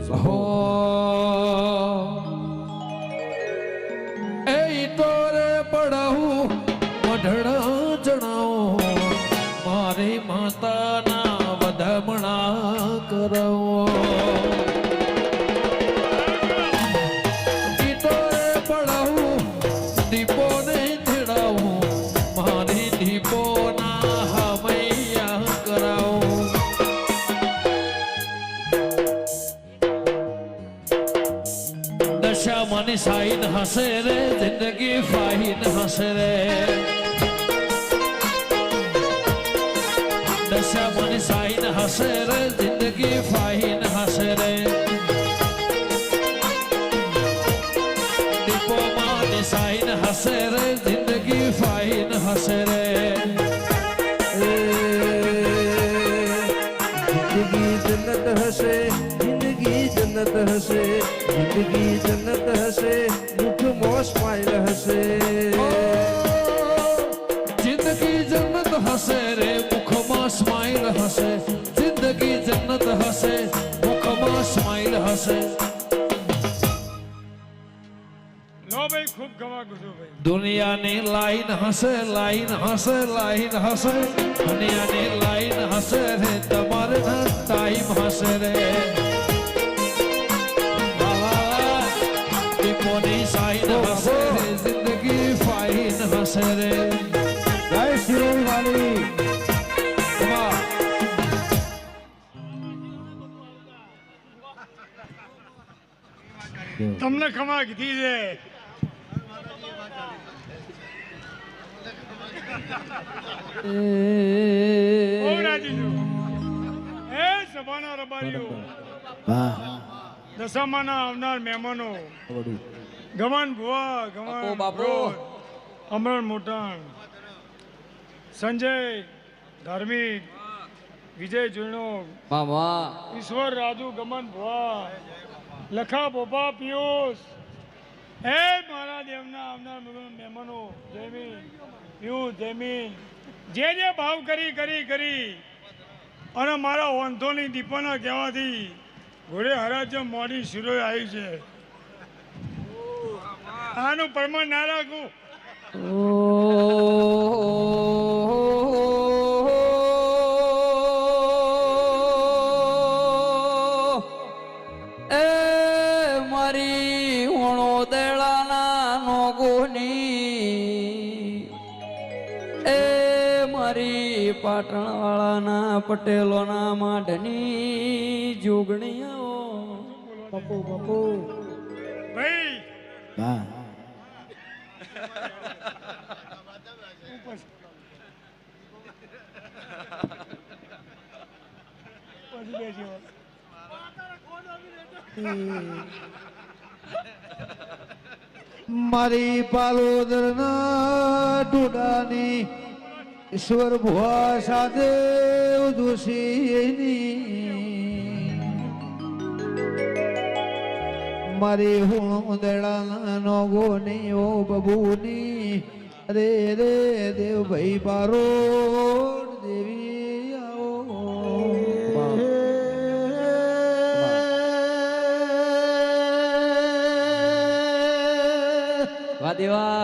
હો એ તોરે પડાવું મઢડા જણાવો મારી માતાના વધામણા કરાવો તોરે પડાવું દીપો ને તેડાવું મારી દીપો ના હમૈયા કરાવો દશા મની સાઈન હસે રે જિંદગી ફાઈન હસે રે દશા મની સાઈન હસે રે જિંદગી ફાઈન હસે રે દીપો માની સાઈન હસે રે જિંદગી ફાઈન હસે રે જિંદગી જન્નત હશે જિંદગી જન્નત હશે જિંદગી જન્નત હશે મુખ મોસ સ્માઈલ હશે જિંદગી જન્નત હશે રે મુખમાં સ્માઈલ હશે જિંદગી જન્નત હશે મુખમાં સ્માઈલ હશે લો ભાઈ ખૂબ ગવા ગુજો ભાઈ દુનિયાની લાઈન હશે લાઈન હશે લાઈન હશે દુનિયાની લાઈન હશે રે તમારે ટાઈમ હશે રે દીપોની સાઈન હશે રે જિંદગી ફાઈન હશે રે જય શ્રી વાલી તમને ખમા કીધી છે ઓ રાજીજો એ સભાના રબારીઓ દશામાના આવનાર મહેમાનો ગમન ભુવા ગમન બાપુ અમરણ મોટાણ સંજય ધાર્મિક વિજય જુણો ઈશ્વર રાજુ ગમન ભુવા લખા બોપા પિયુષ હે મારા દેવના આવનાર મહેમાનો જયમીન પિયુષ જયમીન જે ભાવ કરી અને મારા ઓંધોની દીપાના કહેવાથી ઘોડે હરાજ મોડી શિરોય આવી છે આનું પ્રમાણ ના રાખું એ મારી ઓણો દેળાના નોગોની એ મારી પાટણવાળાના પટેલોના માઢની જોગણીઓ પપ્પુ પપ્પુ ભાઈ મારી પાલોદર ના ડોડાની ઈશ્વર ભુવા સાથે જોશીની મારી હું દેડાના નોગોની ઓ બબુની રે રે દેવ ભાઈ પારો દેવી આવો વાહ દેવા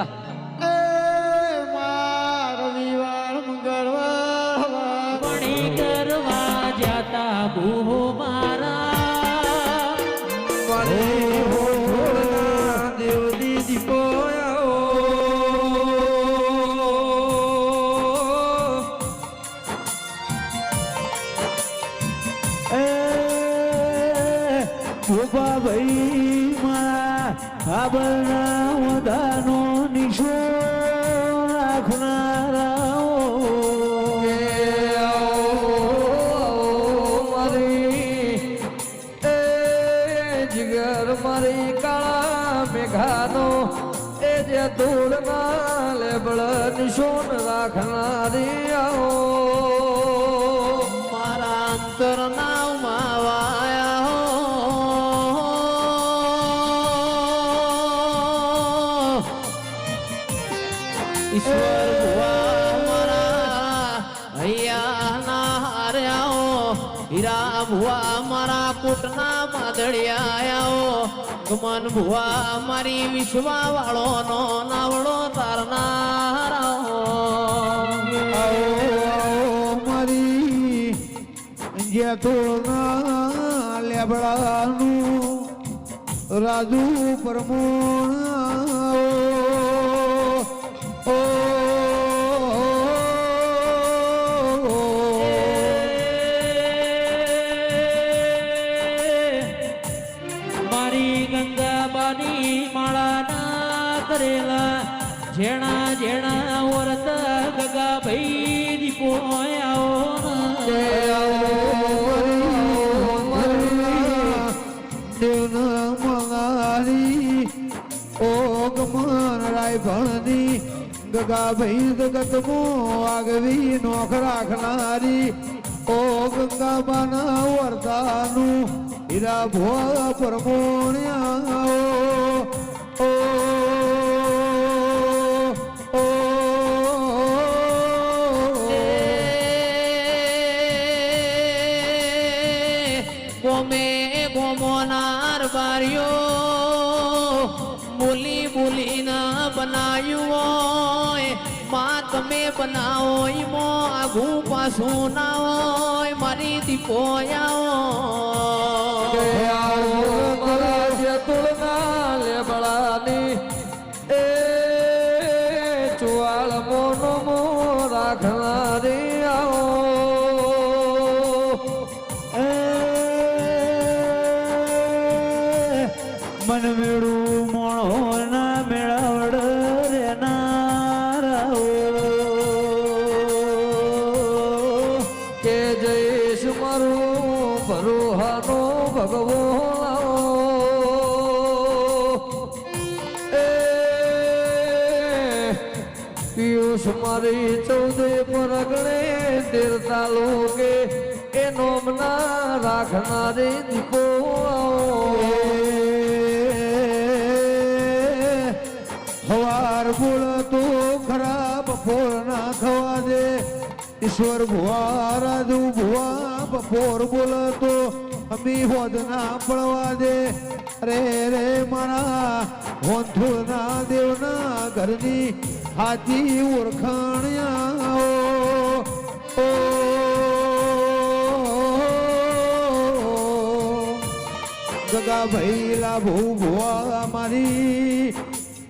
રવિવાર મંગળવાર મણી કરવા જાતા ભૂ મારા મારી હોઠોળના દેવની દીપો આવો એ ભોપા ભાઈ મારા આબરના વધાનો નિશો રાખનારા મારી કાળા મેઘાનો એ જે ધૂળના લેબળ નિશોન રાખનારી આવો મારા અંતરના માવાયા ઈશ્વર ભુવા મારા હૈયા ના હાર્યા હીરા ભુવા મારા કુટના માધડિયા આયો ગમન ભુવા મારી વિશ્વા વાળો નો નાવડો તારના મારી જેતોના લેબડાનું રાજુ પરમોણ મારી ગંગાબાની માળાના કરેલા જેણા જેણા ઓરત ગગા ભાઈ દીપો દેવના મંગારી ઓગમન રાય ભણની ગગા ભાઈ જગતમો આગવી નોખ રાખનારી ઓ ગંગાબાના વરદાનું હીરા ભોળા પરમોણ્યા ગોમે ગોમોનાર બારીઓ બોલી બોલી ના બનાવ્યું હોય માં તમે બનાવો ઈમો આઘું પાછું ના હોય મારી દીપો તુળના લેબડાની એ ચુવાળ મોનો મો રાખનારી આવો મન મેળું મોણો ના મેળાવડ રે નારાઓ કે જઈશ મારું ભરોહાનો ભગવો પિયુષ મારી ચૌદે પરગણે દેરતા લોકે એ નોમના રાખનારી દીપો હવાર બોલ તો ખરાબ બપોર ના થવા દે ઈશ્વર ભુવા રાજુ ભુવા બપોર બોલ તો અમી હોદ ના પડવા દે રે રે મારા હોંથુળ ના દેવના ઘરની હાથી ઓળખાણ્યા ગગા ભાઈ લાભુ ભુવા મારી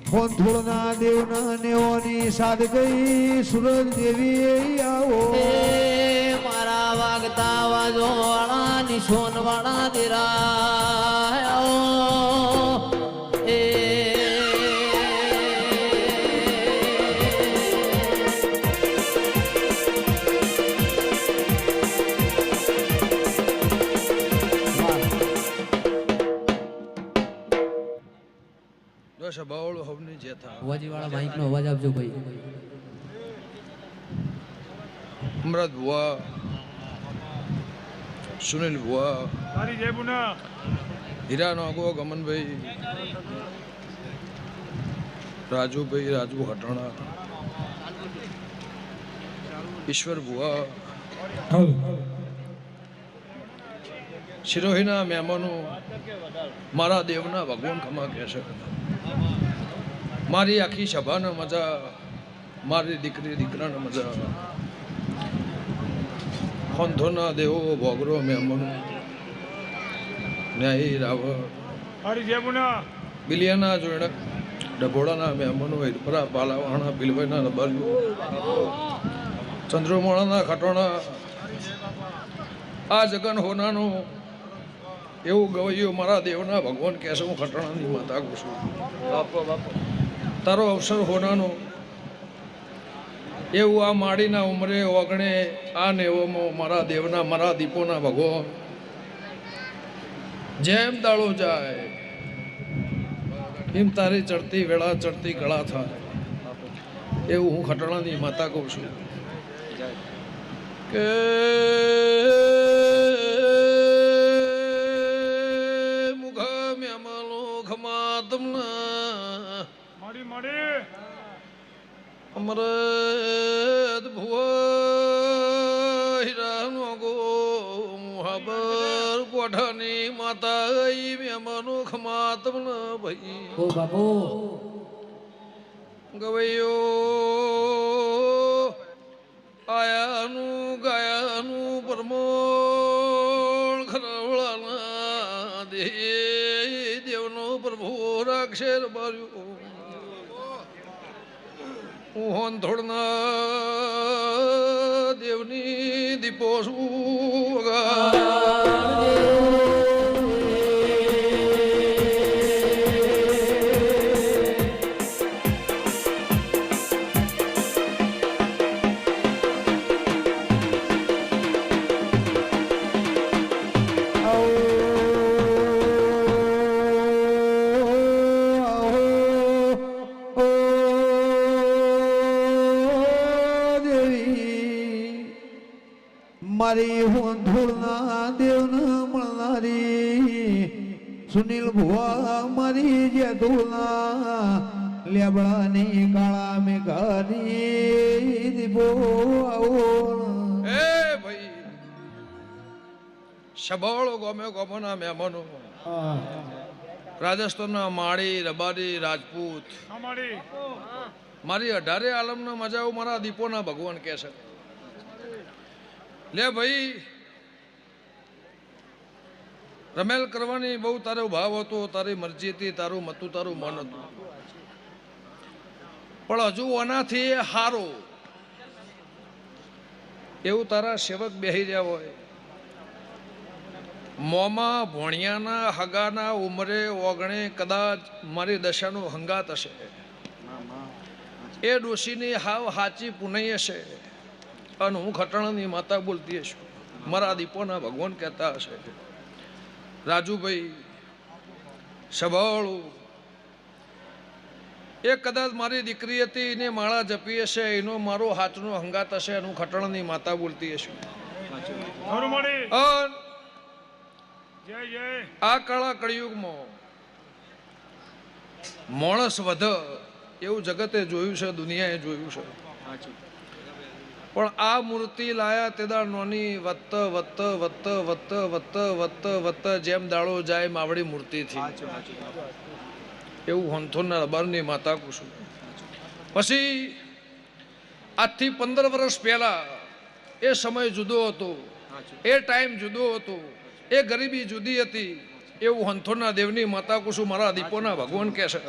હોંથુળના દેવના નેઓની સાધ ગઈ સુરજ દેવી આવો મારા વાગતા વાજો વાળા નિશોન વાળા દેરા એ બાવળો હવની જેથા અવાજીવાળા માઈકનો અવાજ આપજો ભાઈ અમરાજ ભુવા સુનિલ ભુવા તારી જય પુના હીરાનો આગો ગમનભાઈ રાજુભાઈ રાજુ હટાણા ઈશ્વર ભુવા શિરોહીના મહેમાનો મારા દેવના ભગવાન ખમા કહે છે મારી આખી સભાને મજા મારી દીકરી દીકરાને મજા ખોંધોના દેવો ભોગરો મહેમાનો ન્યાયી રાવણ તારી જય પુના બિલિયાના જોડે ડભોડાના મહેમાનો હિરપરા પાલાવાણા બિલભાઈના રબારીઓ ચંદ્રમોણાના ખટોણા આ જગન હોનાનું એવું ગવૈયું મારા દેવના ભગવાન કહેશે હું ખટણાની માતા કહું છું તારો અવસર હોનાનો એવું આ માડીના ઉમરે ઓગણે આ નેવોમાં મારા દેવના મારા દીપોના ભગવાન જેમ દાળો જાય એમ તારી ચડતી વેળા ચડતી કળા થાય એવું હું ખટણાની માતા કહું છું કે મુખા મેમાલો ખમા તમના મારી મારી અમરત ભુવા હીરાનો ગો ખબર કોઠાની માતા મહેમાનો ખમાત ભાઈ ઓ બાપુ ગવૈયો આયાનું ગાયાનું પરમોળ ખરવળાના દે દેવનો પ્રભુ રાખશે રબાર્યો હું થોડના દેવની દીપો શું મારી હોંધુળના દેવને મળનારી સુનિલ ભુવા મારી જેધુના લેબડાની કાળા મેઘાની દીપો આવો એ ભાઈ સબળ ગમે ગમના મહેમાનો રાજસ્થાનના માળી રબારી રાજપૂત અમારી મારી 18 આલમનો મજા આવું મારા દીપોના ભગવાન કહે છે લે ભાઈ રમેલ કરવાની બહુ તારો ભાવ હતો તારી મરજી હતી તારું મતું તારું મન હતું પણ હજુ આનાથી હારો એવું તારા સેવક બેહી રહ્યા હોય મોમાં ભોણિયાના હગાના ઉમરે ઓગણે કદાચ મારી દશાનું હંગાત હશે એ ડોશીની હાવ હાચી પુનઈ હશે અને હું ખટાણાની માતા બોલતી હશું મારા દીપોના ભગવાન કહેતા હશે રાજુભાઈ સબળું એ કદાચ મારી દીકરી હતી એને માળા જપી હશે એનો મારો હાથનો હંગાત હશે અને હું ખટાણાની માતા બોલતી હશું જય જય આ કાળા કળિયુગમાં માણસ વધ એવું જગતે જોયું છે દુનિયાએ જોયું છે પણ આ મૂર્તિ લાયા તેદાર નોની વત્ત વત્ત વત્ત વત્ત વત્ત વત્ત વત્ત જેમ દાડો જાય માવડી મૂર્તિ થી એવું હંથોના રબારની માતા કુશું પછી આજથી 15 વર્ષ પહેલા એ સમય જુદો હતો એ ટાઈમ જુદો હતો એ ગરીબી જુદી હતી એવું હંથોના દેવની માતા કુશું મારા દીપોના ભગવાન કહે છે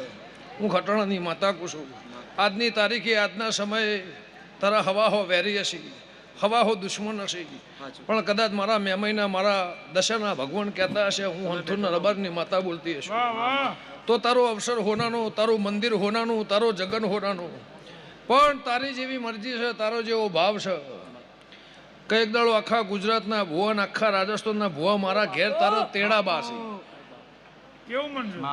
હું ખટાણાની માતા કુશું આજની તારીખે આજના સમયે તારા હવાહો વેરી હશે હવાહો દુશ્મન હશે પણ કદાચ મારા મેમઈના મારા દશાના ભગવાન કહેતા હશે હું હંથુરના રબારની માતા બોલતી હશું તો તારો અવસર હોનાનો તારું મંદિર હોનાનું તારો જગન હોનાનું પણ તારી જેવી મરજી છે તારો જેવો ભાવ છે કઈક દાડો આખા ગુજરાતના ભુવન આખા રાજસ્થાનના ભુવા મારા ઘેર તારા તેડા બાશે કેવું મંજૂર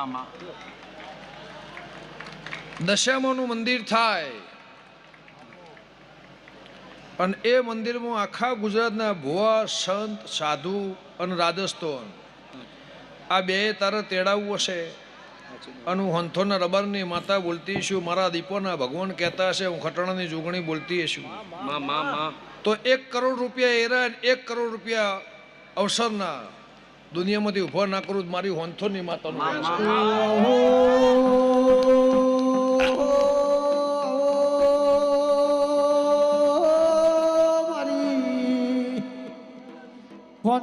દશામાનું મંદિર થાય અને એ મંદિરમાં આખા ગુજરાતના ભુવા સંત સાધુ અને રાજસ્થાન આ બે તારે તેડાવવું હશે અને હું હંથોના રબારની માતા બોલતી છું મારા દીપોના ભગવાન કહેતા હશે હું ખટાણાની જોગણી બોલતી છું તો 1 કરોડ રૂપિયા એરા 1 કરોડ રૂપિયા અવસરના દુનિયામાંથી ઉભા ના કરું મારી હંથોની માતાનું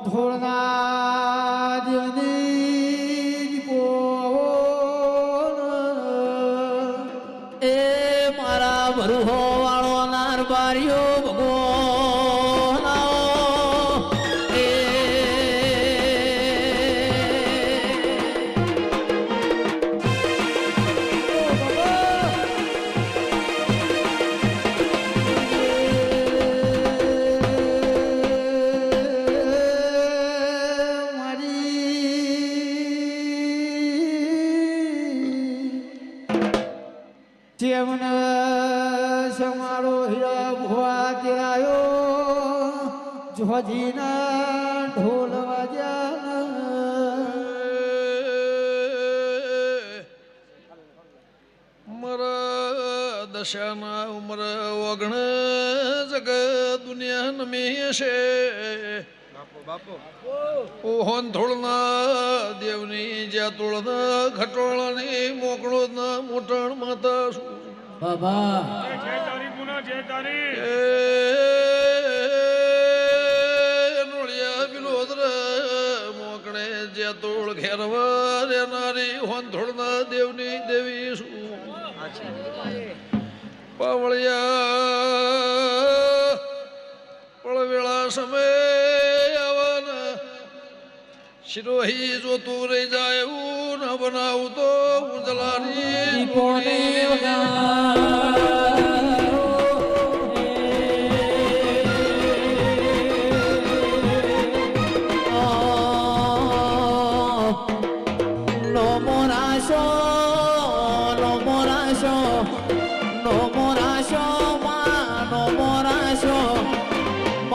થોડના દેવની એ મારા ભરુહો વાળો નાર બારીઓ ભગવાન એ તેમને સમારો હીરા ભુવા તેરાયો જોજીના ઢોલ વાજ્યા મારા શ્યાના ઉમર ઓગણ જગ દુનિયા નમી છે ઓહોન થોડના દેવની જ્યાં તોળના ઘટોળાની મોકળો ના મોટણ માતા શું બાબા જય તારી ગુના જય તારી નોળિયા બિલોદર મોકળે જ્યાં તોળ ઘેરવા રેનારી હોન થોડના દેવની દેવી શું પાવળિયા પળવેળા સમય આવવાના શિરોહી જોતું રહી જાય એવું ન બનાવું તો ઉજલાની દીપોને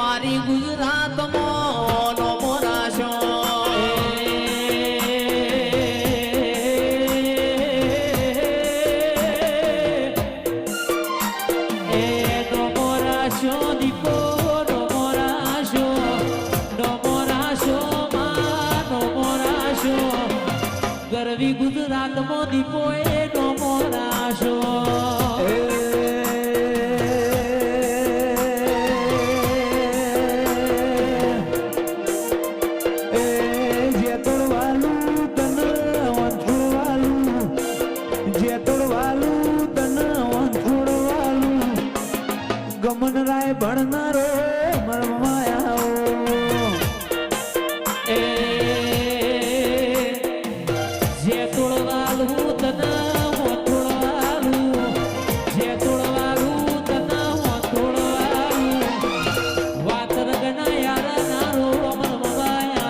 મારી ગુજરાતમાં નો મોરાશો એ નો મોરાશો દીપો નો મોરાશો માં નો મોરાશો ગરવી ગુજરાતમાં દીપો એ નો મોરાશો ગમન રાય ભણનારો મરમાયા એ જે તોડવાલું તના તોડવાલું જે તોડવાલું તના તોડવાલું વાત રગના યાર નારો મરમાયા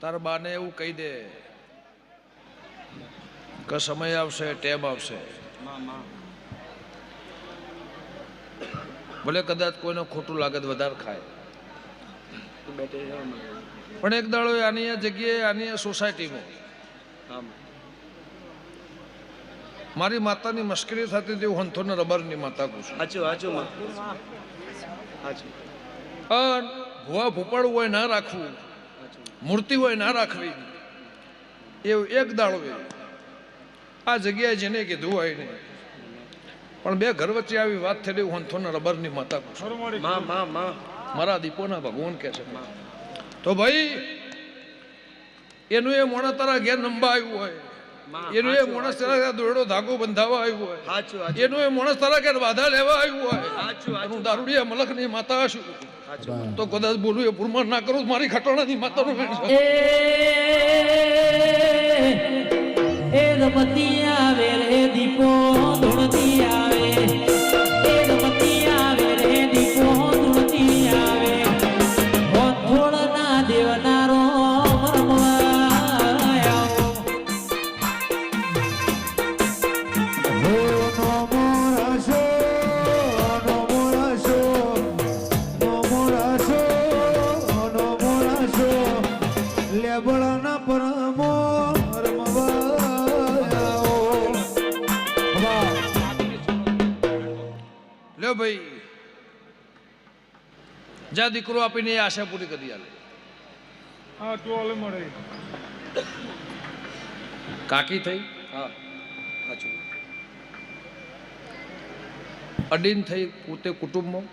તાર બાને એવું કહી દે કે સમય આવશે ટેમ આવશે ભલે કદાચ કોઈને ખોટું લાગે તો વધારે ખાય પણ એક દાડો આની આ જગ્યાએ આની આ સોસાયટીમાં મારી માતાની મશ્કરી થતી હતી હું હંથોને રબરની માતા કહું છું અને ભૂવા ભૂપાડવું હોય ના રાખવું મૂર્તિ હોય ના રાખવી એવું એક દાડો આ જગ્યાએ જેને કીધું હોય નહીં પણ બે ઘર વચ્ચે આવી વાત થયેલી હું થોને રબરની માતા કહું છું મારા દીપોના ભગવાન કહે છે તો ભાઈ એનું એ મોણા તારા ઘેર નંબા આવ્યું હોય એનું એ માણસ તારા દોરડો ધાગો બંધાવા આવ્યું હોય એનું એ માણસ તારા ઘેર બાધા લેવા આવ્યું હોય હું દારૂડિયા મલકની માતા છું તો કદાચ બોલું એ પુરમાન ના કરું મારી ખટોણાની માતાનું એ રમતી આવે રે દીપો ધૂળતી આવે એ રમતી આવે રે દીપો ધૂળતી આવે થોડ ના દેવનારો લેબળના પરમો લ્યો ભાઈ જા દીકરો આપીને એ આશા પૂરી કરી આલે હા તું ઓલે મળે કાકી થઈ અડીન થઈ પોતે કુટુંબમાં